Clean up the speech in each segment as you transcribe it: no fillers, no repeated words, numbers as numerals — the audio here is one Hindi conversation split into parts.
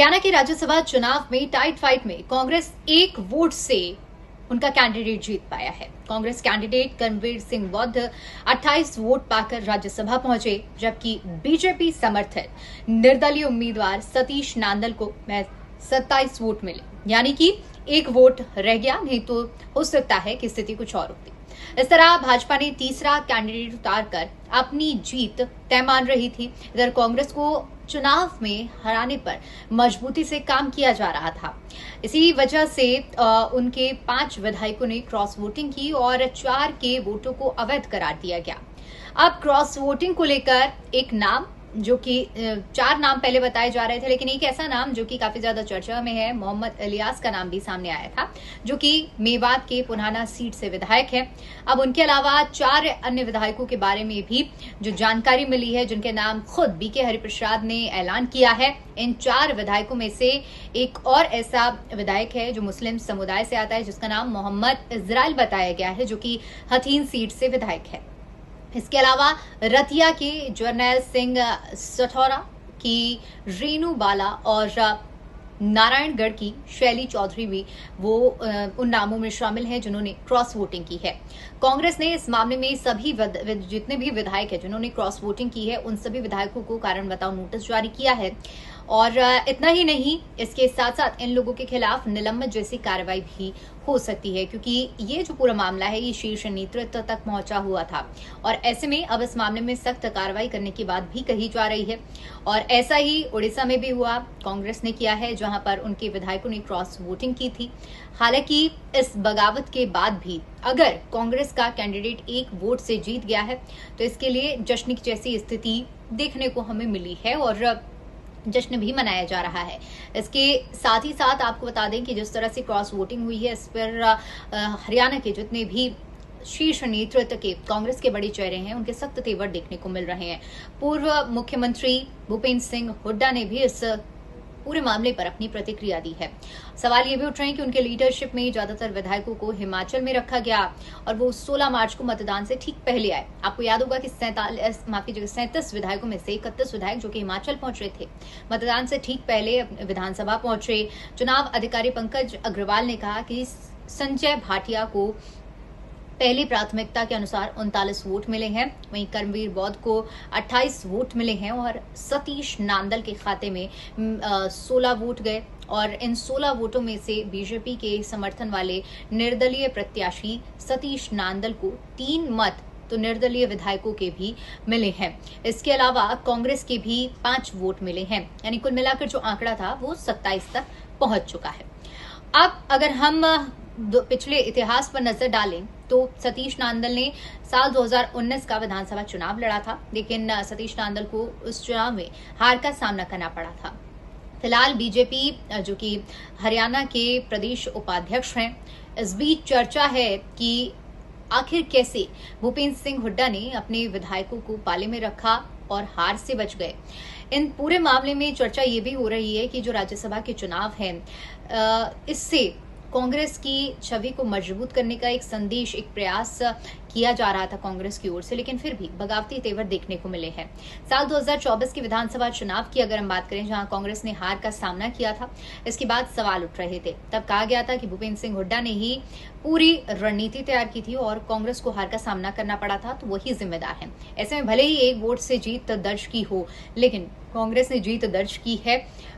हरियाणा के राज्यसभा चुनाव में टाइट फाइट में कांग्रेस एक वोट से उनका कैंडिडेट जीत पाया है। कांग्रेस कैंडिडेट कर्मवीर सिंह बौद्ध 28 वोट पाकर राज्यसभा पहुंचे, जबकि बीजेपी समर्थित निर्दलीय उम्मीदवार सतीश नांदल को 27 वोट मिले, यानी कि एक वोट रह गया, नहीं तो हो सकता है कि स्थिति कुछ और होती। इस तरह भाजपा ने तीसरा कैंडिडेट उतारकर अपनी जीत तय मान रही थी। इधर कांग्रेस को चुनाव में हराने पर मजबूती से काम किया जा रहा था। इसी वजह से उनके 5 विधायकों ने क्रॉस वोटिंग की और 4 के वोटों को अवैध करार दिया गया। अब क्रॉस वोटिंग को लेकर एक नाम, जो कि 4 नाम पहले बताए जा रहे थे, लेकिन एक ऐसा नाम जो कि काफी ज्यादा चर्चा में है, मोहम्मद इलियास का नाम भी सामने आया था, जो कि मेवात के पुनाना सीट से विधायक है। अब उनके अलावा 4 अन्य विधायकों के बारे में भी जो जानकारी मिली है, जिनके नाम खुद बीके हरिप्रसाद ने ऐलान किया है। इन 4 विधायकों में से एक और ऐसा विधायक है जो मुस्लिम समुदाय से आता है, जिसका नाम मोहम्मद इजराइल बताया गया है, जो कि हथीन सीट से विधायक है। इसके अलावा रतिया के जर्नैल सिंह सठौरा की रेणु बाला और नारायणगढ़ की शैली चौधरी भी वो उन नामों में शामिल हैं जिन्होंने क्रॉस वोटिंग की है। कांग्रेस ने इस मामले में सभी जितने भी विधायक हैं जिन्होंने क्रॉस वोटिंग की है, उन सभी विधायकों को कारण बताओ नोटिस जारी किया है। और इतना ही नहीं, इसके साथ साथ इन लोगों के खिलाफ निलंबन जैसी कार्रवाई भी हो सकती है, क्योंकि ये जो पूरा मामला है ये शीर्ष नेतृत्व तक पहुंचा हुआ था। और ऐसे में अब इस मामले में सख्त कार्रवाई करने की बात भी कही जा रही है। और ऐसा ही उड़ीसा में भी हुआ, कांग्रेस ने किया है, जहां पर उनके विधायकों ने क्रॉस वोटिंग की थी। हालांकि इस बगावत के बाद भी अगर कांग्रेस का कैंडिडेट एक वोट से जीत गया है तो इसके लिए जश्न की जैसी स्थिति देखने को हमें मिली है और जश्न भी मनाया जा रहा है। इसके साथ ही साथ आपको बता दें कि जिस तरह से क्रॉस वोटिंग हुई है, इस पर हरियाणा के जितने भी शीर्ष नेतृत्व के कांग्रेस के बड़े चेहरे हैं, उनके सख्त तेवर देखने को मिल रहे हैं। पूर्व मुख्यमंत्री भूपेंद्र सिंह हुड्डा ने भी इस पूरे मामले पर अपनी प्रतिक्रिया दी है। सवाल ये भी उठ रहे हैं कि उनके लीडरशिप में ज्यादातर विधायकों को हिमाचल में रखा गया और वो 16 मार्च को मतदान से ठीक पहले आए। आपको याद होगा कि 37 विधायकों में से 31 विधायक जो कि हिमाचल पहुंच रहे थे, मतदान से ठीक पहले विधानसभा पहुंचे। चुनाव अधिकारी पंकज अग्रवाल ने कहा कि संजय भाटिया को पहली प्राथमिकता के अनुसार 39 वोट मिले हैं, वहीं कर्मवीर बौद्ध को 28 वोट मिले हैं और सतीश नांदल के खाते में 16 वोट गए। और इन 16 वोटों में से बीजेपी के समर्थन वाले निर्दलीय प्रत्याशी सतीश नांदल को 3 मत तो निर्दलीय विधायकों के भी मिले हैं। इसके अलावा कांग्रेस के भी 5 वोट मिले हैं, यानी कुल मिलाकर जो आंकड़ा था वो 27 तक पहुंच चुका है। अब अगर हम पिछले इतिहास पर नजर डालें तो सतीश नांदल ने साल 2019 का विधानसभा चुनाव लड़ा था, लेकिन सतीश नांदल को उस चुनाव में हार का सामना करना पड़ा था। फिलहाल बीजेपी जो कि हरियाणा के प्रदेश उपाध्यक्ष हैं, इस बीच चर्चा है कि आखिर कैसे भूपेंद्र सिंह हुड्डा ने अपने विधायकों को पाले में रखा और हार से बच गए। इन पूरे मामले में चर्चा ये भी हो रही है कि जो राज्यसभा के चुनाव हैं, इससे कांग्रेस की छवि को मजबूत करने का एक संदेश, एक प्रयास किया जा रहा था कांग्रेस की ओर से, लेकिन फिर भी बगावती तेवर देखने को मिले हैं। साल 2024 के विधानसभा चुनाव की अगर हम बात करें, जहां कांग्रेस ने हार का सामना किया था, इसके बाद सवाल उठ रहे थे। तब कहा गया था कि भूपेंद्र सिंह हुड्डा ने ही पूरी रणनीति तैयार की थी और कांग्रेस को हार का सामना करना पड़ा था, तो वही जिम्मेदार है। ऐसे में भले ही एक वोट से जीत दर्ज की हो, लेकिन कांग्रेस ने जीत दर्ज की है,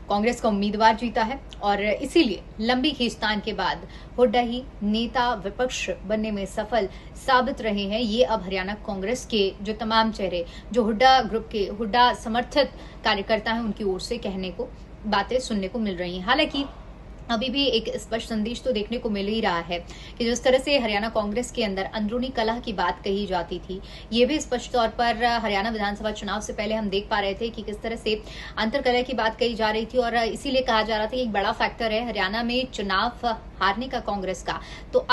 कांग्रेस का उम्मीदवार जीता है और इसीलिए लंबी खींचतान के बाद हुड्डा ही नेता विपक्ष बनने में सफल साबित रहे हैं। ये अब हरियाणा कांग्रेस के जो तमाम चेहरे, जो हुड्डा ग्रुप के हुड्डा समर्थित कार्यकर्ता हैं, उनकी ओर से कहने को बातें सुनने को मिल रही हैं। हालांकि अभी भी एक स्पष्ट संदेश तो देखने को मिल ही रहा है कि जिस तरह से हरियाणा कांग्रेस के अंदर अंदरूनी कलह की बात कही जाती थी, ये भी स्पष्ट तौर पर हरियाणा विधानसभा चुनाव से पहले हम देख पा रहे थे कि किस तरह से अंतर्कलह की बात कही जा रही थी। और इसीलिए कहा जा रहा था कि एक बड़ा फैक्टर है हरियाणा में चुनाव हारने का कांग्रेस का। तो अब